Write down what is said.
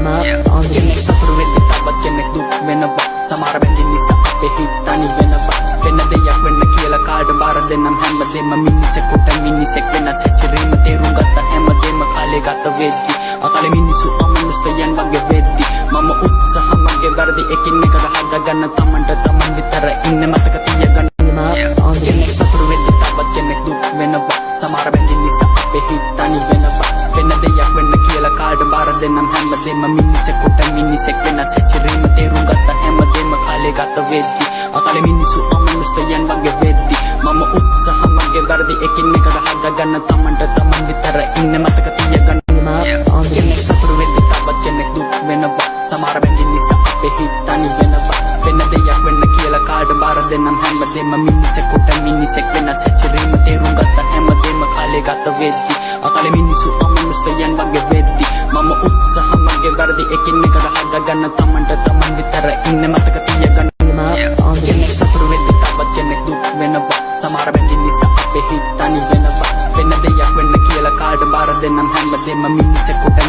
කෙනෙක් සතුරු වෙද්දි තවත් කෙනෙක් දුක් වෙනවා. සමහර බැඳින් නිසා අපේ හිත තනි වෙනවා. වෙන දෙයක් වෙන්න කියලා කාට බාර දෙන්නම් හැමදේම මිනිසෙකුට මිනිසෙක් වෙනස් හැසිරීම තේරුම් ගත්ත හැමදේම කාලේ ගත වෙද්දි අකල මිනිසු අමනුෂ්‍යයන් වගේ වෙද්දි මම උත්සාහ මගේ වැරදි එකිනෙක හදාගන්න තමන්ට තමන් විතර ඉන්න මතක තියාගන්න. කෙනෙක් සතුරු වෙද්දි තවත් කෙනෙක් දුක් වෙනවා. සමහර බැඳින් නිසා අපේ හිත තනි වෙනවා. වෙන දෙයක් වෙන්න කියලා කාට බාර දෙන්නම් හැමදේම මිනිසෙකුට මිනිසෙක් වෙනස් හැසිරීම තේරුම් ගත්ත හැමදේම කාලේ ගත වෙද්දි අකල මිනිසු අමනුෂ්‍යයන් වගේ වෙද්දි මම උත්සාහ මගේ වැරදි එකිනෙක හදාගන්න තමන්ට තමන් විතර ඉන්න මතක තියාගන්න. කෙනෙක් සතුරු වෙද්දි තවත් කෙනෙක් දුක් වෙනවා. සමහර බැඳින් නිසා අපේ හිත තනි වෙනවා. වෙන දෙයක් වෙන්න කියලා කාට බාර දෙන්නම් හැමදේම මිනිසෙකුට මිනිසෙක් වෙනස් හැසිරීම තේරුම් ගත්ත හැමදේම කාලේ ගත වෙද්දි අකල මිනිසු අමනුෂ්‍යයන් වගේ වෙද්දි මම උත්සාහ මගේ වැරදි එකිනෙක හදාගන්න තමන්ට තමන් විතර ඉන්න මතක තියාගන්න. කෙනෙක් සතුරු වෙද්දි තවත් කෙනෙක් දුක් වෙනවා. සමහර බැඳින් නිසා අපේ හිත තනි වෙනවා. වෙන දෙයක් වෙන්න කියලා කාට බාර දෙන්නම් හැමදේම මිනිසෙකුට